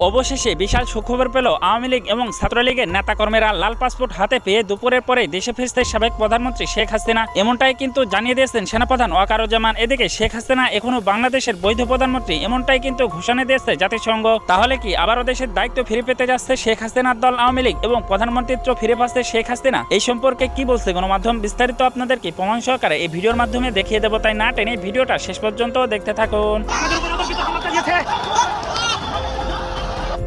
অবশেষে বিশাল সুখবর পেল আওয়ামী লীগ এবং ছাত্রলীগের নেতাকর্মীরা। লাল পাসপোর্ট হাতে পেয়ে দুপুরের পরে দেশে ফিরতে সাবেক প্রধানমন্ত্রী শেখ হাসিনা। এমনটাই কিন্তু জানিয়ে দিয়েছেন সেনাপ্রধান ওয়াকারুজ্জামান। এদিকে শেখ হাসিনা এখনো বাংলাদেশের বৈধ প্রধানমন্ত্রী, এমনটাই কিন্তু ঘোষণা দিয়েছে জাতিসংঘ। তাহলে কি আবারও দেশের দায়িত্ব ফিরে পেতে যাচ্ছে শেখ হাসিনার দল আওয়ামী লীগ এবং প্রধানমন্ত্রীত্ব ফিরে পাচ্ছে শেখ হাসিনা? এই সম্পর্কে কি বলছে গণমাধ্যম, বিস্তারিত আপনাদেরকে প্রমাণ সহকারে এই ভিডিওর মাধ্যমে দেখিয়ে দেবো। তাই না টেনে ভিডিওটা শেষ পর্যন্ত দেখতে থাকুন।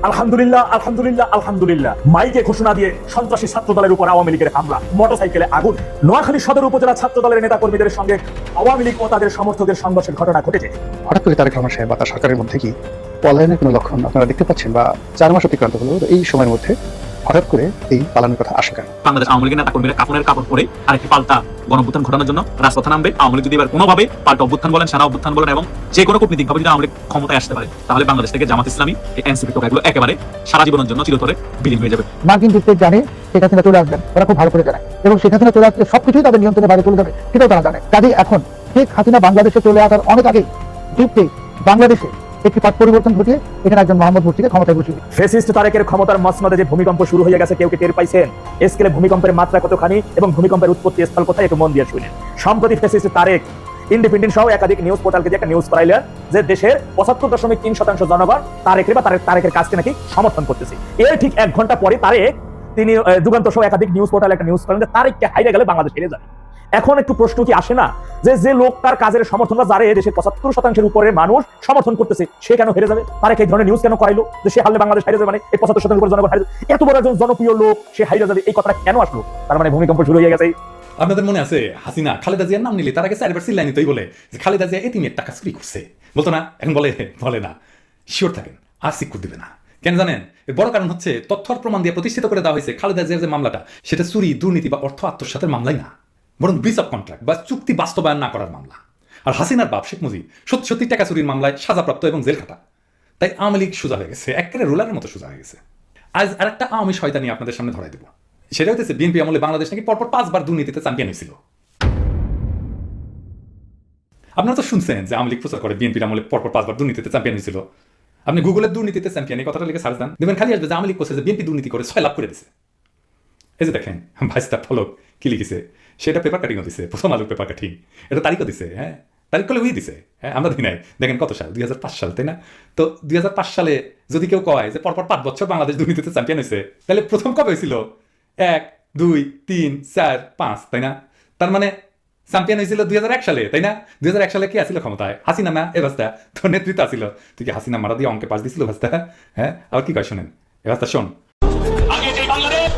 আলহামদুলিল্লাহ আলহামদুলিল্লাহ আলহামদুলিল্লাহ। মাইকে ঘোষণা দিয়ে সন্ত্রাসী ছাত্র দলের উপর আওয়ামী লীগের হামলা, মোটরসাইকেলে আগুন। নোয়াখালী সদর উপজেলা ছাত্র দলের নেতা কর্মীদের সঙ্গে আওয়ামী লীগ ও তাদের সমর্থকদের সংঘর্ষের ঘটনা ঘটেছে। হঠাৎ করে তারেক রহমান সাহেব বা তার সরকারের মধ্যে কি পলায়নের কোনো লক্ষণ আপনারা দেখতে পাচ্ছেন? বা 4 মাস অতিক্রান্ত হলো, এই সময়ের মধ্যে হঠাৎ করে এই পালানোর কথা আসে কেন? বাংলাদেশ আওয়ামী লীগের নেতা কর্মীরা কাপড়ের কাপড় পরে আরেকটি পাল্টা গণঅভ্যুত্থান ঘটানোর জন্য রাজপথে নামবে। আওয়ামী লীগ যদি এবার কোনোভাবে পাল্টা অভ্যুত্থান বলেন, সেনা অভ্যুত্থান বলেন এবং যে কোনো কূটনীতিক ভাবে যদি আওয়ামী লীগ ক্ষমতায় আসতে পারে, তাহলে বাংলাদেশ থেকে জামাত ইসলামী এই এনসিপি টোকাগুলো একেবারে সারা জীবনের জন্য চিরতরে বিলীন হয়ে যাবে। মার্কিন যুক্তরাষ্ট্র জানে শেখ হাসিনা চলে আসবেন, ওরা খুব ভালো করে জানে, এবং শেখ হাসিনা চলে আসলে সবকিছুই তাদের নিয়ন্ত্রণে বাইরে চলে যাবে, সেটাও তারা জানে। কাজেই এখন শেখ হাসিনা বাংলাদেশে চলে আসার অনেক আগেই যুক্তি বাংলাদেশে একটি পথ পরিবর্তন ঘটিয়ে এখানে একজন মোহাম্মদ মুর্শিদকে ক্ষমতায় বসিয়ে দিল। ফ্যাসিস্ট তারেকের ক্ষমতার মসনদে যে ভূমিকম্প শুরু হয়ে গেছে, কেউ কি টের পাইছেন? স্কেলে ভূমিকম্পের মাত্রা কতখানি এবং ভূমিকম্পের উৎপত্তি স্থল কোথায়, একটু মন দিয়ে শুনেন। সম্প্রতি ফ্যাসিস্ট তারেক ইন্ডিপেন্ডেন্ট সহ একাধিক নিউজ পোর্টালকে দিয়ে একটা নিউজ করাইলেন যে দেশের 75.3% জনগণ তারেকের বা তারেকের কাজকে নাকি সমর্থন করতেছে। এর ঠিক 1 ঘন্টা পরে তিনি যুগান্তর সহ একাধিক নিউজ পোর্টাল একটা নিউজ করেন যে তারেককে হারিয়ে গেলে বাংলাদেশ হেরে যাবে। এখন একটু প্রশ্ন কি আসে না যে লোকটার কাজের সমর্থন বা যারা দেশের 75% উপরে মানুষ সমর্থন করতেছে, সে কেন হেরে যাবে? তারেক এই ধরনের নিউজ কেন করাইলো যে সে হারলে বাংলাদেশ হারিয়ে যাবে, মানে এই 75% উপরে জনগণ হারিয়ে যাবে? এত বড় একজন জনপ্রিয় লোক সে হারিয়ে যাবে, এই কথাটা কেন আসলো? তার মানে ভূমিকম্প শুরু হয়ে গেছে। আপনাদের মনে আছে হাসিনা খালেদা জিয়ার নাম নিলে তার আগে 4 বার চিল্লাই নিতই বলে যে খালেদা জিয়া এতিমের টাকা চুরি করছে, বলতো না? এখন বলে না। শিওর থাকেন, আর সিকুর দিবে না। কেন জানেন? এর বড় কারণ হচ্ছে তথ্য আর প্রমাণ দিয়ে প্রতিষ্ঠিত করে দেওয়া হয়েছে খালেদা জিয়ার যে মামলাটা, সেটা চুরি, দুর্নীতি বা অর্থ আত্মসাতের মামলাই না, বরং ব্রিচ অফ কন্ট্রাক্ট বা চুক্তি বাস্তবায়ন না করার মামলা। আর হাসিনার বাপ শেখ মুজিব সত্যি টাকা চুরির মামলায় সাজাপ্রাপ্ত এবং জেল খাটা। তাই আওয়ামী লীগ সোজা হয়ে গেছে, একেবারে রোলারের মতো সোজা হয়ে গেছে। আজ আরেকটা আওয়ামী শয়তানি আপনাদের সামনে ধরাই দেবো। সেটা হচ্ছে বিএনপি আমলে বাংলাদেশ নাকি পরপর 5 বার দুর্নীতিতে চ্যাম্পিয়ন হয়েছিল। আপনারা তো শুনছেন যে আওয়ামী লীগ প্রচার করে বিএনপির আমলে পরপর 5 বার দুর্নীতিতে চ্যাম্পিয়ন হয়েছিল। আপনি গুগলের দুর্নীতিতে চ্যাম্পিয়ন এই কথাটা লিখে সার্চ দেন, দেখবেন খালি আসবে যে আওয়ামী লীগ করছে যে বিএনপি দুর্নীতি করে 6 লাভ করে দিছে। এই যে দেখেন ভাইস্তা ফলক কি লিখেছে, সেটা পেপার কাটিংও দিছে, প্রথম আলোর পেপার কাটিং, এটা তারিখও দিছে। হ্যাঁ, তারিখ করলে উই দিছে। হ্যাঁ, আমরা দিই নাই। দেখেন কত সাল, 2005 সাল, তাই না? তো 2005 সালে যদি কেউ কয় যে পরপর 5 বছর বাংলাদেশ দুর্নীতিতে চ্যাম্পিয়ন হয়েছে, তাহলে প্রথম কবে হয়েছিল? 1, 2, 3, 4, 5, তাই না? তার মানে চ্যাম্পিয়ন হয়েছিল 2001 সালে, তাই না? 2001 সালে কি আসছিল ক্ষমতায়? হাসিনা না? এ ভাস্তা তোর নেতৃত্ব আসছিল। তুই কি হাসিনা মারা দিয়ে অঙ্কে পাস দিছিল ভাস্তা? হ্যাঁ, আবার কি কয় শোনেন, এ ভাস্তা শোন। আগে যে বাংলাদেশ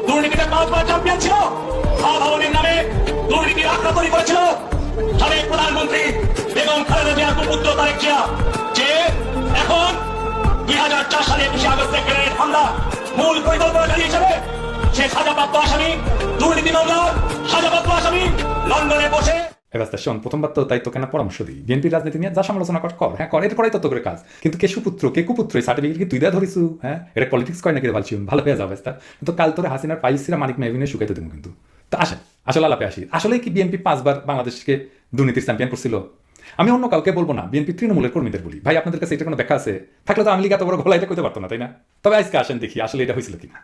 দুর্নীতিতে 5 বার চ্যাম্পিয়ন ছিল, ভবনের নামে দুর্নীতির আক্রমণ করেছিল সাবেক প্রধানমন্ত্রী বেগম খালেদা জিয়ার পুত্র তারেক জিয়া, যে এখন 2004 সালে 21 আগস্টে গ্রেনেড হামলা মূল পরিকল্পনাকারী হিসেবে সে সাজাপ্রাপ্ত আসামি, দুর্নীতি মামলার সাজাপ্রাপ্ত আসামি লন্ডনে বসে। শোন, প্রথমবার তো তাই তোকে না পরামর্শ দিই, বিএনপির রাজনীতি নিয়ে যা সমালোচনা কর, হ্যাঁ কর, এটা করাই তো তোর কাজ। কিন্তু কে সুপুত্র কে কুপুত্র এই সার্টিফিকেট কি তুই দেওয়া ধরিস? হ্যাঁ, এটা পলিটিক্স করে নাকি ভালছি ভালো হয়ে যাবে। তো কাল তোর হাসিনার পাইসিরা মানিক মেহবিনে শুকাইতে দেবো। কিন্তু তো আসলে আলাপে আসি, আসলে কি বিএনপি 5 বার বাংলাদেশকে দুর্নীতির চ্যাম্পিয়ন করছিল? আমি অন্য কাউকে বলবো না, বিএনপি তৃণমূলের কর্মীদের বলি। ভাই আপনাদের কাছে এটা কোনো ব্যাখ্যা আছে? থাকলে তো আওয়ামী লীগ এত বড় গলা এটা করতে পারতো না, তাই না? তবে আজকে আসেন দেখি আসলে এটা হয়েছিল কিনা।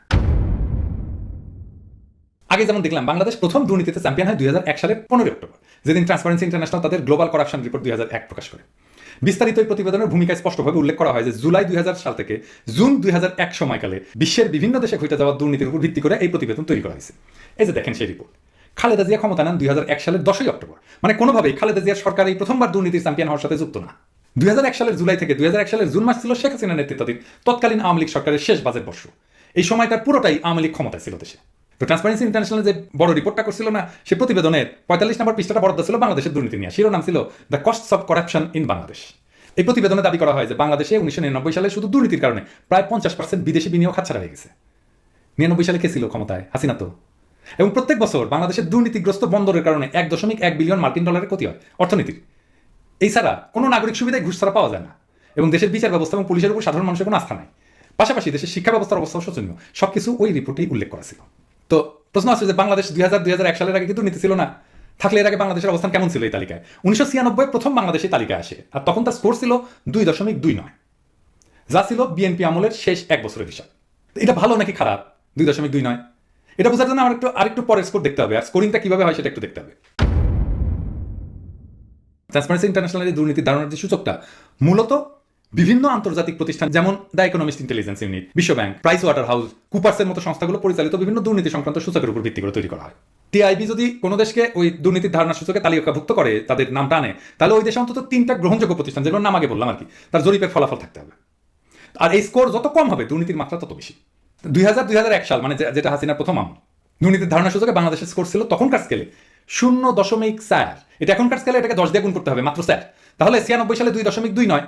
আগে যেমন দেখলাম বাংলাদেশ প্রথম দুর্নীতিতে চ্যাম্পিয়ন হয় 2001 সালের 15 অক্টোবর, যেদিন ট্রান্সপারেন্সি ইন্টারন্যাশনাল তাদের গ্লোবাল করাপশন রিপোর্ট 2001 প্রকাশ করে। বিস্তারিত এই প্রতিবেদনের ভূমিকায় স্পষ্টভাবে উল্লেখ করা হয় যে জুলাই 2000 সাল থেকে জুন 2001 সময়কালে বিশ্বের বিভিন্ন দেশে ঘটে যাওয়া দুর্নীতির উপর ভিত্তি করে এই প্রতিবেদন তৈরি করা হয়েছে। এই যে দেখেন সেই রিপোর্ট। খালেদা জিয়া ক্ষমতা নেন 2001 সালের 10 অক্টোবর, মানে কোনোভাবেই খালেদা জিয়ার সরকার এই প্রথমবার দুর্নীতির চ্যাম্পিয়ন হওয়ার সাথে যুক্ত না। 2001 সালের জুলাই থেকে 2001 সালের জুন মাস ছিল শেখ হাসিনা নেতৃত্বাধীন তৎকালীন আওয়ামী লীগ সরকারের শেষ বাজেট বর্ষ। এই সময়টার পুরোটাই আওয়ামী লীগ ক্ষমতায় ছিল দেশে। তো ট্রান্সপারেন্সি ইন্টারন্যাশনাল যে বড় রিপোর্টটা করছিল না, সে প্রতিবেদনের 45 নম্বর পৃষ্ঠাটা বরাদ্দ ছিল বাংলাদেশের দুর্নীতি নিয়ে। শিরোনাম ছিল the costs of corruption in Bangladesh. এই প্রতিবেদনে দাবি করা হয় যে বাংলাদেশে 1999 সালে শুধু দুর্নীতির কারণে প্রায় 50% বিদেশি বিনিয়োগ হাতছাড়া হয়ে গেছে। 99 সালে কে ছিল ক্ষমতায়? হাসিনা তো। এবং প্রত্যেক বছর বাংলাদেশের দুর্নীতিগ্রস্ত বন্দরের কারণে 1.1 বিলিয়ন মার্কিন ডলারের ক্ষতি হয় অর্থনীতির। এই ছাড়া কোনো নাগরিক সুবিধায় ঘুষ ছাড়া পাওয়া যায় না, এবং দেশের বিচার ব্যবস্থা এবং পুলিশের উপর সাধারণ মানুষের কোনো আস্থা নাই। পাশাপাশি দেশের শিক্ষা ব্যবস্থার অবস্থাও শোচনীয়। সবকিছু ওই রিপোর্টেই উল্লেখ করা ছিল। তো প্রশ্ন আসছে যে বাংলাদেশ 2001 সালের আগে কিন্তু নীতি ছিল না, থাকলে এর আগে বাংলাদেশের অবস্থান কেমন ছিল এই তালিকায়? 1996 প্রথম বাংলাদেশ এই তালিকায় আসে, আর তখন তার স্কোর ছিল 2.29। যা ছিল বিএনপি আমলের শেষ 1 বছরের হিসাব। এটা ভালো নাকি খারাপ? 2.2 নয়। এটা বোঝার জন্য আমার আরেকটু পরের স্কোর দেখতে হবে, আর স্কোরিংটা কিভাবে হয় সেটা একটু দেখতে হবে। ট্রান্সপারেন্সি ইন্টারন্যাশনালের দুর্নীতির ধারণার যে সূচকটা মূলত বিভিন্ন আন্তর্জাতিক প্রতিষ্ঠান যেমন দ্য ইকোনমিস্ট ইন্টেলিজেন্স ইউনিট, বিশ্ব ব্যাংক, প্রাইস ওয়াটার হাউস, কুপার্সের মতো সংস্থাগুলো পরিচালিত বিভিন্ন দুর্নীতি সংক্রান্ত সূচকের উপর ভিত্তি করে তৈরি করা হয়। টিআইবি যদি কোনো দেশকে ওই দুর্নীতির ধারণা সূচকে তালিকাভুক্ত করে, তাদের নামটা আনে, তাহলে ওই দেশে অন্তত 3টা গ্রহণযোগ্য প্রতিষ্ঠান, যেগুলোর নাম আগে বললাম আর কি, তার জরিপের ফলাফল থাকতে হবে। আর এই স্কোর যত কম হবে দুর্নীতির মাত্রা তত বেশি। 2001 সাল মানে যেটা হাসিনার প্রথম আমল, দুর্নীতির ধারণা সূচকে বাংলাদেশের স্কোর ছিল তখনকার স্কেলে 0.4। এটা এখনকার স্কেলে এটাকে 10 দিয়ে গুণ করতে হবে মাত্র 4। তাহলে 96 সালে 2.2 নয়,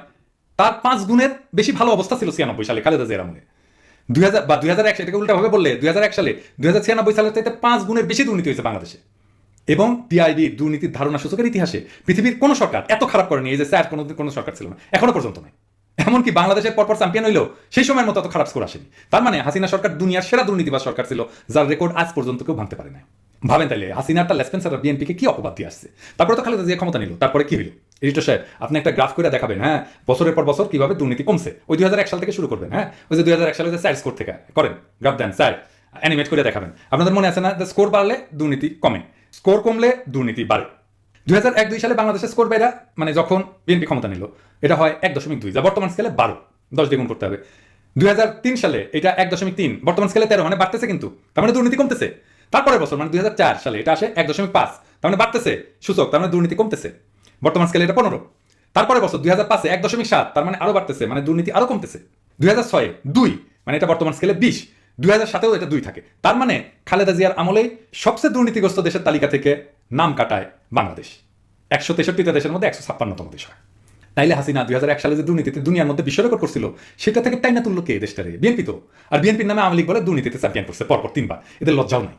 তার 5 গুণের বেশি ভালো অবস্থা ছিল 96 সালে খালেদা জিয়ার আমলে। 2001 এটাকে উল্টাভাবে বললে 2001 সালে 2096 সালের চাইতে 5 গুণের বেশি দুর্নীতি হয়েছে বাংলাদেশে। এবং টিআইবি দুর্নীতির ধারণা সূচকের ইতিহাসে পৃথিবীর কোনো সরকার এত খারাপ করেনি, এই যে স্যার কোনো সরকার ছিল না, এখনো পর্যন্ত নাই। এমনকি বাংলাদেশের পরপর চ্যাম্পিয়ন হইলেও সেই সময়ের মতো এত খারাপ স্কোর আসেনি। তার মানে হাসিনা সরকার দুনিয়ার সেরা দুর্নীতিবাজ সরকার ছিল, যার রেকর্ড আজ পর্যন্ত কেউ ভাঙতে পারে না। ভাবেন তাইলে হাসিনাটা লেসপেন্সার বিএনপিকে কি অপবাদ দিয়ে আসছে। তারপরে তো খালেদা জিয়া ক্ষমতা নিল, তারপরে কি হলো? এডিটর সাহেব আপনি একটা গ্রাফ করে দেখাবেন, হ্যাঁ, বছরের পর বছর কিভাবে দুর্নীতি কমছে। ওই 2001 সাল থেকে শুরু করবেন, হ্যাঁ, ওই যে 2001 সালে যে স্যার স্কোর থেকে করেন, গ্রাফ দেন স্যার, অ্যানিমেট করে দেখাবেন। আপনাদের মনে আছে না, স্কোর বাড়লে দুর্নীতি কমে, স্কোর কমলে দুর্নীতি বাড়ে। 2001-2 সালে বাংলাদেশের স্কোর বাইরা মানে যখন বিএনপি ক্ষমতা নিল, এটা হয় 1.2, যা বর্তমান স্কেলে 12, 10 দিয়ে গুণ করতে হবে। 2003 সালে এটা 1.3, বর্তমান স্কেলে 13, মানে বাড়তেছে কিন্তু, তার মানে দুর্নীতি কমতেছে। তারপরের বছর মানে 2004 সালে এটা আসে 1.5, তার মানে বাড়তেছে সূচক, তার মানে দুর্নীতি কমতেছে, বর্তমান স্কেলে এটা 15। তারপরের বছর 2005-এ 1.7, তার মানে আরো বাড়তেছে, মানে দুর্নীতি আরো কমতেছে। 2006-এ 2, মানে এটা বর্তমান স্কেলে 20। 2007-এও এটা 2 থাকে, তার মানে খালেদা জিয়ার আমলেই সবচেয়ে দুর্নীতিগ্রস্ত দেশের তালিকা থেকে নাম কাটায় বাংলাদেশ। 163টা দেশের মধ্যে 156তম দেশ হয়। তাইলে হাসিনা 2001 সালে যে দুর্নীতিতে দুনিয়ার মধ্যে বিশ্ব রেকর্ড করছিল, সেটা থেকে টাইনা তুললো কে দেশটারে? বিএনপি তো। আর বিএনপির নামে আওয়ামী লীগ বলে দুর্নীতিতে চ্যাম্পিয়ন করছে পরপর 3 বার। এদের লজ্জাও নাই,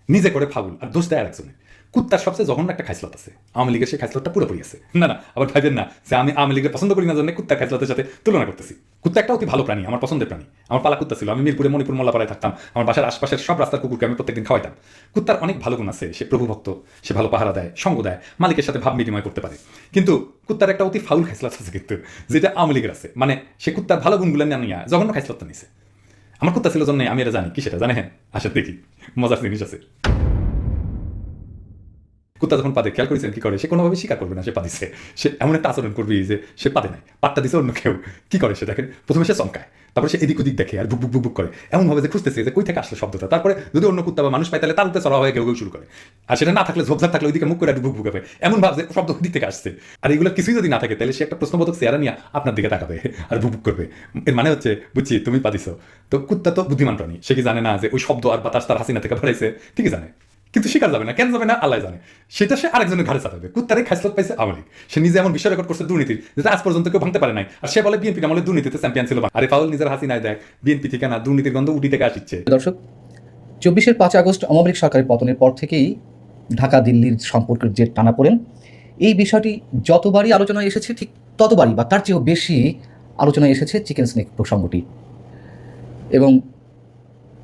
নিজে করে ফাউল, আর দোষ দেয় আরেকজনের। কুত্তার সবচেয়ে জঘন্য একটা খাইসলত আছে, আওয়ামী লীগের সেই খাইসলতটা পুরোপুরি আছে। না আবার ভাইবেন না যে আমি আওয়ামী লীগের পছন্দ করি না জন্য কুত্তার খাইসলতের সাথে তুলনা করতেছি। কুত্তা একটা অতি ভালো প্রাণী, আমার পছন্দের প্রাণী। আমার পালা কুত্তা ছিল, আমি মিরপুরে মণিপুর মোল্লাপাড়ায় থাকতাম, আমার বাসার আশপাশের সব রাস্তার কুকুরকে আমি প্রত্যেকদিন খাওয়াইতাম। কুত্তার অনেক ভালো গুণ আছে, সে প্রভুভক্ত, সে ভালো পাহারা দেয়, সঙ্গ দেয়, মালিকের সাথে ভাব বিনিময় করতে পারে। কিন্তু কুত্তার একটা অতি ফাউল খাইসলত আছে কিন্তু, যেটা আওয়ামী লীগের আছে, মানে সে কুত্তার ভালো গুণগুলো নিয়ে জঘন্য খাইসলতটা নিছে। আমার কুত্তা ছিল জন্য আমি এটা জানি কি সেটা জানে, হ্যাঁ আসে দেখি মজার জিনিস আছে। কুত্তা যখন পাদে, খেয়াল করেছেন কি করে? সে কোনোভাবে স্বীকার করবে না সে পা দিছে, সে এমন একটা আচরণ করবি যে সে পাতে নাই, পাটটা দিছে অন্য কেউ। কি করে সে দেখেন, প্রথমে সে চমকায়, তারপরে সে এদিক ওদিক দেখে আর বুক বুক বুক বুক করে, এমনভাবে যে খুঁজতেছে যে কই থেকে আসলে শব্দটা। তারপরে যদি অন্য কুত্তা বা মানুষ পায় তাহলে তার উপরে চড়া হয়ে কেউ কেউ শুরু করে, আর সেটা না থাকলে ঝোপঝাপ থাকলে ওইদিকে মুখ করে বুক বুক হবে, এমন ভাব যে শব্দ ওই দিক থেকে আসছে। আর এগুলো কিছুই যদি না থাকে তাহলে সে একটা প্রশ্নবোধক চেহারা নিয়ে আপনার দিকে তাকাবে আর বুক বুক করবে। এর মানে হচ্ছে বুঝছি তুমি পা দিছো। তো কুত্তা তো বুদ্ধিমান প্রাণী, সে কি জানে না যে ওই শব্দ আর বাতাস তার হাসিনা থেকে বাড়াইছে? ঠিকই জানে, কিন্তু স্বীকার যাবে না। কেন যাবে না? আল্লাহ জানে। সেটা সে আরেকজনের ঘাড়ে চাপাবে। কুত্তারে খাইসলত পাইছে আওয়ামী লীগ, সে নিজে এমন বিশ্ব রেকর্ড করছে দুর্নীতির, যেটা আজ পর্যন্ত কেউ ভাঙতে পারে নাই। আর সে বলে বিএনপি আমলে দুর্নীতিতে চ্যাম্পিয়ন ছিল। আরে পাউল নিজের হাসিনায় দেখ, বিএনপি থেকে না, দুর্নীতির গন্ধ উঠি থেকে আসছে। দর্শক, 24-এর 5 আগস্ট আওয়ামী লীগ সরকারের পতনের পর থেকেই ঢাকা দিল্লির সম্পর্কের যে টানাপোড়েন, এই বিষয়টি যতবারই আলোচনায় এসেছে ঠিক ততবারই বা তার চেয়েও বেশি আলোচনায় এসেছে চিকেন স্নেক প্রসঙ্গটি। এবং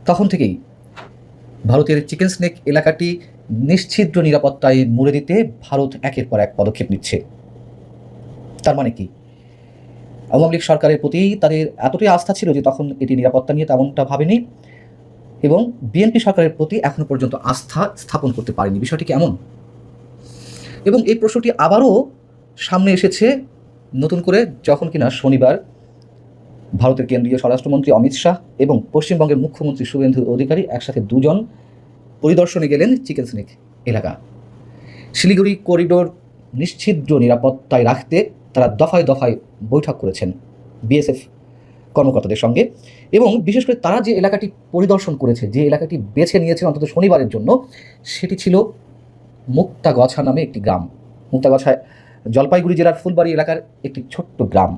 তখন থেকেই ভারতের চিকেন স্নেক এলাকাটি নিশ্ছিদ্র নিরাপত্তায় মুড়ে দিতে ভারত একের পর এক পদক্ষেপ নিচ্ছে। তার মানে কি? আওয়ামী লীগ সরকারের প্রতি তাদের এতটাই আস্থা ছিল যে তখন এটি নিরাপত্তা নিয়ে তেমনটা ভাবেনি, এবং বিএনপি সরকারের প্রতি এখনো পর্যন্ত আস্থা স্থাপন করতে পারেনি। বিষয়টি কেমন? এবং এই প্রশ্নটি আবারও সামনে এসেছে নতুন করে যখন কিনা শনিবার ভারতের কেন্দ্রীয় স্বরাষ্ট্রমন্ত্রী অমিত শাহ এবং পশ্চিমবঙ্গের মুখ্যমন্ত্রী শুভেন্দু অধিকারী একসাথে দুজন পরিদর্শনে গেলেন চিকেন স্নেক এলাকা। শিলিগুড়ি করিডোর নিশ্ছিদ্র নিরাপত্তায় রাখতে তারা দফায় দফায় বৈঠক করেছেন বিএসএফ কর্মকর্তাদের সঙ্গে। এবং বিশেষ করে তারা যে এলাকাটি পরিদর্শন করেছে, যে এলাকাটি বেছে নিয়েছে অন্তত শনিবারের জন্য, সেটি ছিল মুক্তাগছা নামে একটি গ্রাম। মুক্তাগছায় জলপাইগুড়ি জেলার ফুলবাড়ি এলাকার একটি ছোট্ট গ্রাম।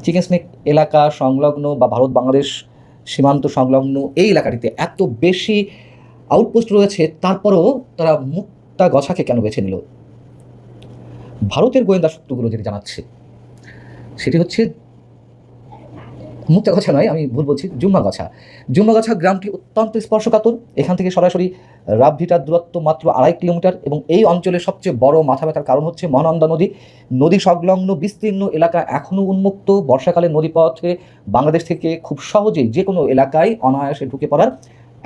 চিকেন স্নেক এলাকা সংলগ্ন বা ভারত বাংলাদেশ সীমান্ত সংলগ্ন এই এলাকাটিতে এত বেশি আউটপোস্ট রয়েছে, তারপরেও তারা মুক্তাগছাকে কেন বেছে নিল? ভারতের গোয়েন্দা সূত্রগুলো যেটি জানাচ্ছে সেটি হচ্ছে মুক্তাগাছা নয়, আমি ভুল বলছি, জুম্মাগাছা গ্রামটি অত্যন্ত স্পর্শকাতর। এখান থেকে সরাসরি রাবভিটার দূরত্ব মাত্র 2.5 কিলোমিটার, এবং এই অঞ্চলের সবচেয়ে বড় মাথা ব্যথার কারণ হচ্ছে মহানন্দা নদী। নদী সংলগ্ন বিস্তীর্ণ এলাকা এখনও উন্মুক্ত। বর্ষাকালে নদীপথে বাংলাদেশ থেকে খুব সহজেই যে কোনো এলাকায় অনায়াসে ঢুকে পড়ার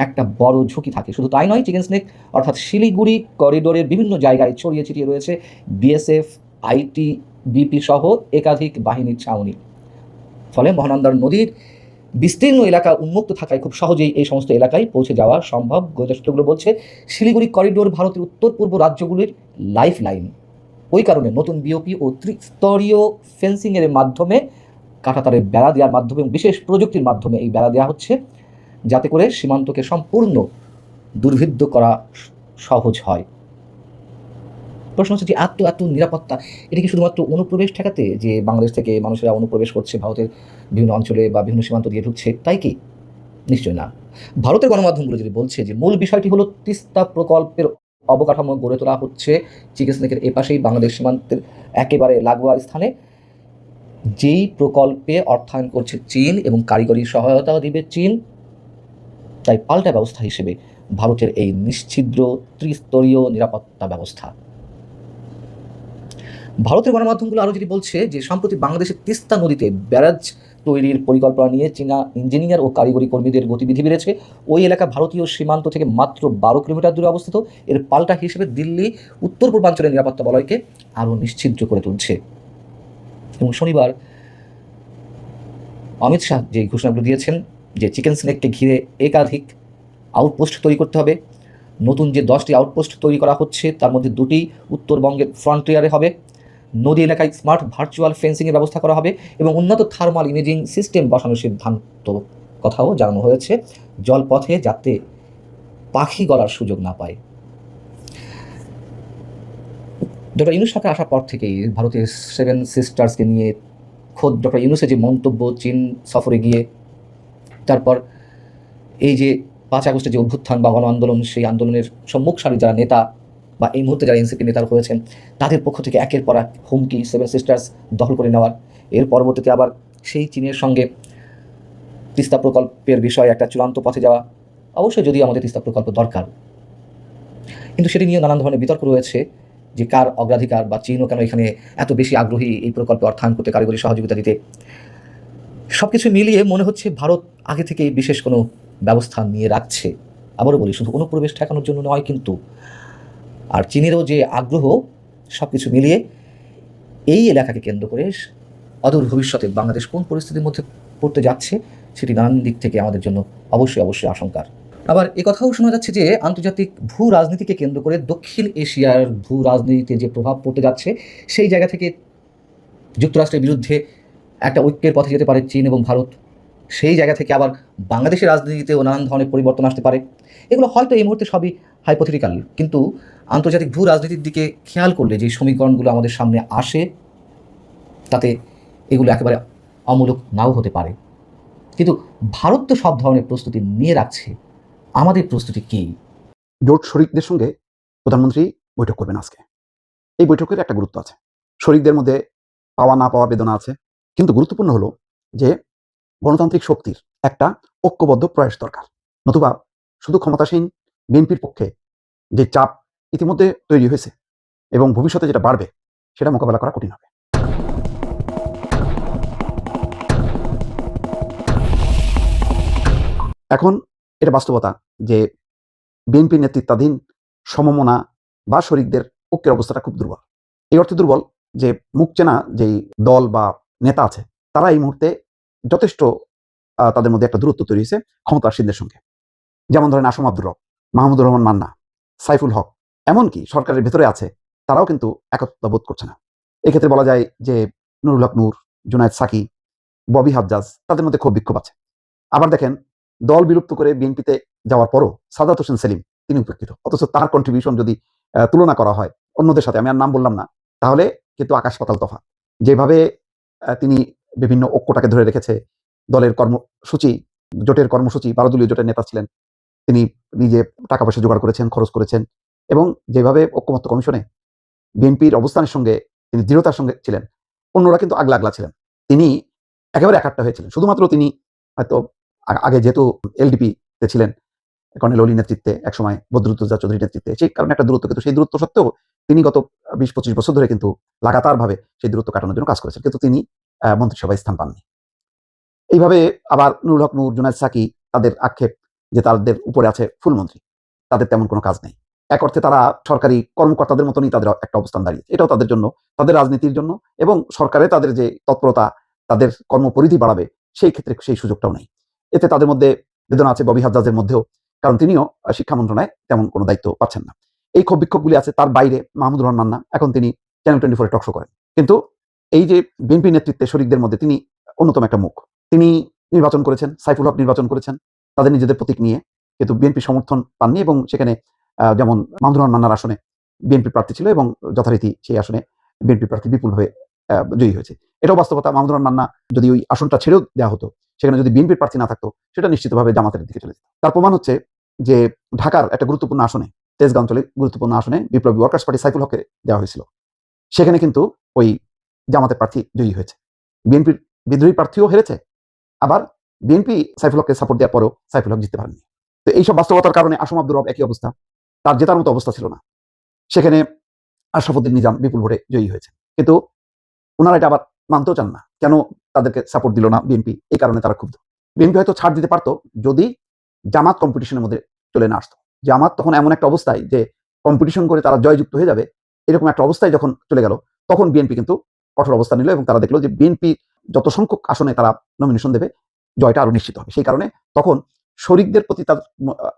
একটা বড় ঝুঁকি থাকে। শুধু তাই নয়, চিকেন স্নেক অর্থাৎ শিলিগুড়ি করিডোরের বিভিন্ন জায়গায় ছড়িয়ে ছিটিয়ে রয়েছে বিএসএফ, আইটিবিপি সহ একাধিক বাহিনীর ছাউনি। ফলে মহানন্দার নদীর বিস্তীর্ণ এলাকা উন্মুক্ত থাকায় খুব সহজেই এই সমস্ত এলাকায় পৌঁছে যাওয়া সম্ভব। গোয়েন্দা সূত্রগুলো বলছে শিলিগুড়ি করিডোর ভারতের উত্তর পূর্ব রাজ্যগুলির লাইফ লাইন। ওই কারণে নতুন বিওপি ও ত্রিস্তরীয় ফেন্সিংয়ের মাধ্যমে, কাঁটাতারের বেড়া দেওয়ার মাধ্যমে, বিশেষ প্রযুক্তির মাধ্যমে এই বেড়া দেওয়া হচ্ছে, যাতে করে সীমান্তকে সম্পূর্ণ দুর্ভেদ্য করা সহজ হয়। প্রশ্ন হচ্ছে যে এত নিরাপত্তা, এটা কি শুধুমাত্র অনুপ্রবেশ ঠেকাতে, যে বাংলাদেশ থেকে মানুষেরা অনুপ্রবেশ করছে ভারতের বিভিন্ন অঞ্চলে বা বিভিন্ন সীমান্ত দিয়ে ঢুকছে, তাই কি? নিশ্চয়ই না। ভারতের গণমাধ্যমগুলো যদি বলছে যে মূল বিষয়টি হলো তিস্তা প্রকল্পের অবকাঠামো গড়ে তোলা হচ্ছে চিকেন স্নেকের এপাশেই বাংলাদেশ সীমান্তের একেবারে লাগোয়া স্থানে, যেই প্রকল্পে অর্থায়ন করছে চীন এবং কারিগরি সহায়তাও দিবে চীন। তাই পাল্টা ব্যবস্থা হিসেবে ভারতের এই নিশ্ছিদ্র ত্রিস্তরীয় নিরাপত্তা ব্যবস্থা। ভারতের গণমাধ্যমগুলো আরও যেটি বলছে যে সম্প্রতি বাংলাদেশের তিস্তা নদীতে ব্যারাজ তৈরির পরিকল্পনা নিয়ে চীনা ইঞ্জিনিয়ার ও কারিগরি কর্মীদের গতিবিধি বেড়েছে। ওই এলাকা ভারতীয় সীমান্ত থেকে মাত্র 12 কিলোমিটার দূরে অবস্থিত। এর পাল্টা হিসেবে দিল্লি উত্তর পূর্বাঞ্চলের নিরাপত্তা বলয়কে আরও নিশ্ছিদ্র করে তুলছে। এবং শনিবার অমিত শাহ যে ঘোষণাগুলো দিয়েছেন যে চিকেন স্নেককে ঘিরে একাধিক আউটপোস্ট তৈরি করতে হবে। নতুন যে 10টি আউটপোস্ট তৈরি করা হচ্ছে তার মধ্যে 2টি উত্তরবঙ্গের ফ্রন্টিয়ারে হবে। নদী এলাকায় স্মার্ট ভার্চুয়াল ফেন্সিংয়ের ব্যবস্থা করা হবে এবং উন্নত থার্মাল ইমেজিং সিস্টেম বসানোর সিদ্ধান্ত কথাও জানানো হয়েছে, জলপথে যাতে পাখি গলার সুযোগ না পায়। ডক্টর ইউনূস সরকার আসার পর থেকেই ভারতের 7 সিস্টার্সকে নিয়ে খোদ ডক্টর ইউনূসের যে মন্তব্য চীন সফরে গিয়ে, তারপর এই যে 5 আগস্টের যে অভ্যুত্থান বা গণ আন্দোলন, সেই আন্দোলনের সম্মুখ সারির যারা নেতা বা এই মুহূর্তে যারা এনসিপি নেতারা হয়েছেন, তাদের পক্ষ থেকে একের পর এক হুমকি 7 সিস্টার্স দখল করে নেওয়ার। এর পরবর্তীতে আবার সেই চীনের সঙ্গে তিস্তা প্রকল্পের বিষয়ে একটা চূড়ান্ত পথে যাওয়া। অবশ্যই যদিও আমাদের তিস্তা প্রকল্প দরকার, কিন্তু সেটি নিয়ে নানান ধরনের বিতর্ক রয়েছে যে কার অগ্রাধিকার, বা চীনও কেন এখানে এত বেশি আগ্রহী এই প্রকল্পে অর্থায়ন করতে, কারিগরি সহযোগিতা দিতে। সব কিছু মিলিয়ে মনে হচ্ছে ভারত আগে থেকেই বিশেষ কোনো ব্যবস্থা নিয়ে রাখছে। আবারও বলি, শুধু অনুপ্রবেশ ঠেকানোর জন্য নয় কিন্তু। আর চীনেরও যে আগ্রহ, সব কিছু মিলিয়ে এই এলাকাকে কেন্দ্র করে অদূর ভবিষ্যতে বাংলাদেশ কোন পরিস্থিতির মধ্যে পড়তে যাচ্ছে সেটি নানান দিক থেকে আমাদের জন্য অবশ্যই আশঙ্কার। আবার কথাও শোনা যাচ্ছে যে আন্তর্জাতিক ভূ রাজনীতিকে কেন্দ্র করে দক্ষিণ এশিয়ার ভূ রাজনীতিতে যে প্রভাব পড়তে যাচ্ছে, সেই জায়গা থেকে যুক্তরাষ্ট্রের বিরুদ্ধে একটা ঐক্যের পথে যেতে পারে চীন এবং ভারত। সেই জায়গা থেকে আবার বাংলাদেশের রাজনীতিতেও নানান ধরনের পরিবর্তন আসতে পারে। এগুলো হয়তো এই মুহূর্তে সবই হাইপোথেটিক্যাল, কিন্তু আন্তর্জাতিক ভূ রাজনীতির দিকে খেয়াল করলে যে সমীকরণগুলো আমাদের সামনে আসে, তাতে এগুলো একেবারে অমূলক নাও হতে পারে। কিন্তু ভারত তো সব ধরনের প্রস্তুতি নিয়ে রাখছে, আমাদের প্রস্তুতি কী? জোট শরিকদের সঙ্গে প্রধানমন্ত্রী বৈঠক করবেন আজকে। এই বৈঠকের একটা গুরুত্ব আছে। শরিকদের মধ্যে পাওয়া না পাওয়া বেদনা আছে, কিন্তু গুরুত্বপূর্ণ হলো যে গণতান্ত্রিক শক্তির একটা ঐক্যবদ্ধ প্রয়াস দরকার। নতুবা শুধু ক্ষমতাসীন বিএনপির পক্ষে যে চাপ ইতিমধ্যে তৈরি হয়েছে এবং ভবিষ্যতে যেটা বাড়বে, সেটা মোকাবেলা করা কঠিন হবে। এখন এটা বাস্তবতা যে বিএনপি নেতৃত্বাধীন সমমনা বা শরিকদের ঐক্যের অবস্থাটা খুব দুর্বল। এই অর্থে দুর্বল যে মুখ চেনা যেই দল বা নেতা আছে, তারা এই মুহূর্তে যথেষ্ট তাদের মধ্যে একটা দূরত্ব তৈরি হয়েছে ক্ষমতাসীনদের সঙ্গে। যেমন ধরেন আসম আব্দুর রব, মাহমুদুর রহমান মান্না, সাইফুল হক, এমনকি সরকারের ভেতরে আছে, তারাও কিন্তু একত্রতা বোধ করছে না। এক্ষেত্রে বলা যায় যে নুরুল হক নূর, জুনায়েদ সাকি, ববি হাজ্জাজ, তাদের মধ্যে ক্ষোভ বিক্ষোভ আছে। আবার দেখেন, দল বিলুপ্ত করে বিএনপিতে যাওয়ার পরও সাদাত হোসেন সেলিম তিনি উপেক্ষিত, অথচ তার কন্ট্রিবিউশন যদি তুলনা করা হয় অন্যদের সাথে, আমি আর নাম বললাম না, তাহলে কিন্তু আকাশ পাতাল তফাৎ। যেভাবে তিনি বিভিন্ন ঐক্যটাকে ধরে রেখেছে, দলের কর্মসূচি, জোটের কর্মসূচি, 12 দলীয় জোটের নেতা ছিলেন, তিনি নিজে টাকা পয়সা জোগাড় করেছেন, খরচ করেছেন, এবং যেভাবে ঐক্যমত্য কমিশনে বিএনপির অবস্থানের সঙ্গে তিনি দৃঢ়তার সঙ্গে ছিলেন, অন্যরা কিন্তু আগলা আগলা ছিলেন। তিনি একেবারে একাট্টা হয়েছিলেন। শুধুমাত্র তিনি হয়তো আগে যেহেতু এলডিপি তে ছিলেন, কর্নেল অলি নেতৃত্বে, একসময় বদরুদ্দোজা চৌধুরীর নেতৃত্বে, সেই কারণে একটা দূরত্ব, কিন্তু সেই দূরত্ব সত্ত্বেও তিনি গত 20-25 বছর ধরে কিন্তু লাগাতারভাবে সেই দূরত্ব কাটানোর জন্য কাজ করেছেন, কিন্তু তিনি মন্ত্রিসভায় স্থান পাননি। এইভাবে আবার নুরুল হক নূর, জুনায়েদ সাকি, তাদের আক্ষেপ যে তাদের উপরে আছে ফুলমন্ত্রী, তাদের তেমন কোনো কাজ নেই। এক অর্থে তারা সরকারি কর্মকর্তাদের মতনই তাদের একটা অবস্থান দাঁড়িয়েছে। এটাও তাদের জন্য, তাদের রাজনীতির জন্য এবং সরকারে তাদের যে তৎপরতা, তাদের কর্মপরিধি বাড়াবে, সেই ক্ষেত্রে সেই সুযোগটাও নেই। এতে তাদের মধ্যে বেদনা আছে ববি হাজ্জাজের মধ্যেও, কারণ তিনিও শিক্ষা মন্ত্রণালয়ে তেমন কোনো দায়িত্ব পাচ্ছেন না। এই ক্ষোভ বিক্ষোভগুলি আছে। তার বাইরে মাহমুদুর রহমান মান্না, এখন তিনি চ্যানেল 24 টক শো করেন, কিন্তু এই যে বিএনপি নেতৃত্বে শরিকদের মধ্যে তিনি অন্যতম একটা মুখ। তিনি নির্বাচন করেছেন, সাইফুল হক নির্বাচন করেছেন তাদের নিজেদের প্রতীক নিয়ে, কিন্তু বিএনপি সমর্থন পাননি এবং সেখানে যেমন মাহমুদুর রহমান মান্নার আসনে বিএনপি প্রার্থী ছিল এবং যথারীতি সেই আসনে বিএনপি প্রার্থী বিপুলভাবে জয়ী হয়েছে। এটাও বাস্তবতা। মাহমুদুর রহমান মান্না যদি ওই আসনটা ছেড়েও দেওয়া হতো, সেখানে যদি বিএনপির প্রার্থী না থাকতো, সেটা নিশ্চিতভাবে জামাতের দিকে চলে যেত। তার প্রমাণ হচ্ছে যে ঢাকার একটা গুরুত্বপূর্ণ আসনে, তেজগাঁও অঞ্চলে গুরুত্বপূর্ণ আসনে বিপ্লবী ওয়ার্কার্স পার্টি সাইফুল হককে দেওয়া হয়েছিল, সেখানে কিন্তু ওই জামাতের প্রার্থী জয়ী হয়েছে। বিএনপির বিদ্রোহী প্রার্থীও হেরেছে, আবার বিএনপি সাইফুল হককে সাপোর্ট দেওয়ার পরেও সাইফুল হক জিততে পারেননি। তো এইসব বাস্তবতার কারণে আসম আব্দুর রব একই অবস্থা, তার জেতার মতো অবস্থা ছিল না। সেখানে আশরাফুদ্দিন নিজাম বিপুল ভোটে জয়ী হয়েছে, কিন্তু ওনারা এটা আবার মানতেও চান না। কেন তাদেরকে সাপোর্ট দিল না বিএনপি, এই কারণে তারা ক্ষুব্ধ। বিএনপি হয়তো ছাড় দিতে পারতো যদি জামাত কম্পিটিশনের মধ্যে চলে না আসতো। জামাত তখন এমন একটা অবস্থায় যে কম্পিটিশন করে তারা জয়যুক্ত হয়ে যাবে, এরকম একটা অবস্থায় যখন চলে গেল, তখন বিএনপি কিন্তু কঠোর অবস্থান নিল এবং তারা দেখলো যে বিএনপি যত সংখ্যক আসনে তারা নমিনেশন দেবে, জয়টা আরো নিশ্চিত হবে। সেই কারণে তখন শরিকদের প্রতি তার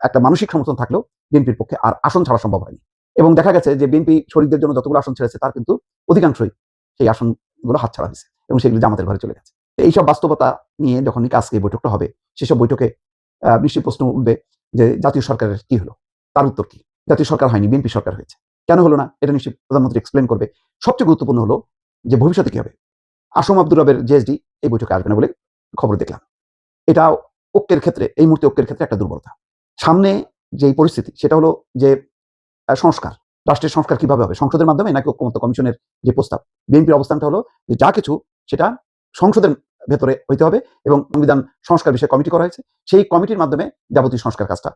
একটা মানসিক সমর্থন থাকলেও বিএনপির পক্ষে আর আসন ছাড়া সম্ভব হয়নি। এবং দেখা গেছে যে বিএনপি শরিকদের জন্য যতগুলো আসন ছেড়েছে, তার কিন্তু অধিকাংশই সেই আসনগুলো হাতছাড়া হয়েছে এবং সেগুলো জামাতের ঘরে চলে গেছে। এইসব বাস্তবতা নিয়ে যখন আজকে এই বৈঠকটা হবে, সেসব বৈঠকে নিশ্চয়ই প্রশ্ন উঠবে যে জাতীয় সরকারের কি হলো। তার উত্তর কি? জাতীয় সরকার হয়নি, বিএনপি সরকার হয়েছে। কেন হলো না, এটা নিশ্চয়ই প্রধানমন্ত্রী এক্সপ্লেন করবে। সবচেয়ে গুরুত্বপূর্ণ হলো যে ভবিষ্যতে কি হবে। আসম আব্দুর রবের জেএসডি এই বৈঠকে আসবে না বলে খবর দেখলাম। এটা ঐক্যের ক্ষেত্রে, এই মুহূর্তে ঐক্যের ক্ষেত্রে একটা দুর্বলতা। সামনে যে পরিস্থিতি, সেটা হলো যে সংস্কার, রাষ্ট্রের সংস্কার কিভাবে হবে, সংসদের মাধ্যমে নাকি ঐক্যমত্য কমিশনের যে প্রস্তাব। বিএনপির অবস্থানটা হলো যে যা কিছু সেটা সংসদের ভেতরে হইতে হবে এবং সংবিধান সংস্কার বিষয়ে কমিটি করা হয়েছে, সেই কমিটির মাধ্যমে যাবতীয় সংস্কার কাজটা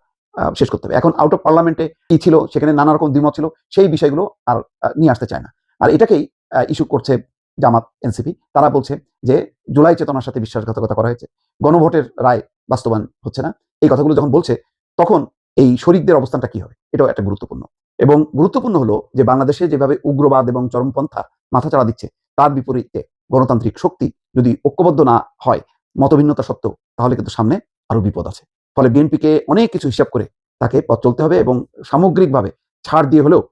শেষ করতে হবে। এখন আউট অফ পার্লামেন্টে কি ছিল, সেখানে নানা রকম দ্বিমত ছিল, সেই বিষয়গুলো আর নিয়ে আসতে চায় না। আর এটাকেই ইস্যু করছে জামাত, এনসিপি। তারা বলছে যে জুলাই চেতনার সাথে বিশ্বাসঘাতকতা করা হয়েছে, গণভোটের রায় বাস্তবায়ন হচ্ছে না। এই কথাগুলো যখন বলছে, তখন এই শরিকদের অবস্থানটা কি হবে, এটাও একটা গুরুত্বপূর্ণ। এবং গুরুত্বপূর্ণ হলো যে বাংলাদেশে যেভাবে উগ্রবাদ এবং চরমপন্থা মাথাচাড়া দিচ্ছে, তার বিপরীতে গণতান্ত্রিক শক্তি যদি ঐক্যবদ্ধ না হয়, মতভিন্নতা সত্ত্বেও, তাহলে কিন্তু সামনে আরো বিপদ আছে। ফলে বিএনপিকে অনেক কিছু হিসাব করে তাকে পথ চলতে হবে এবং সামগ্রিকভাবে ছাড় দিয়ে হলেও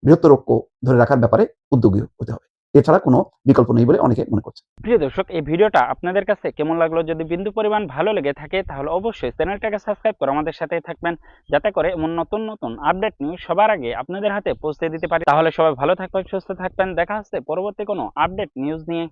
বৃহত্তর ঐক্য ধরে রাখার ব্যাপারে উদ্যোগী হতে হবে। এছাড়া কোনো বিকল্প নেই বলে অনেকে মনে করছে। প্রিয় দর্শক, এই ভিডিওটা আপনাদের কাছে কেমন লাগলো? যদি বিন্দু পরিমাণ ভালো লেগে থাকে, তাহলে অবশ্যই চ্যানেলটাকে সাবস্ক্রাইব করে আমাদের সাথেই থাকবেন, যাতে করে এমন নতুন নতুন আপডেট নিউজ সবার আগে আপনাদের হাতে পৌঁছে দিতে পারি। তাহলে সবাই ভালো থাকবেন, সুস্থ থাকবেন। দেখা হচ্ছে পরবর্তী কোনো আপডেট নিউজ নিয়ে।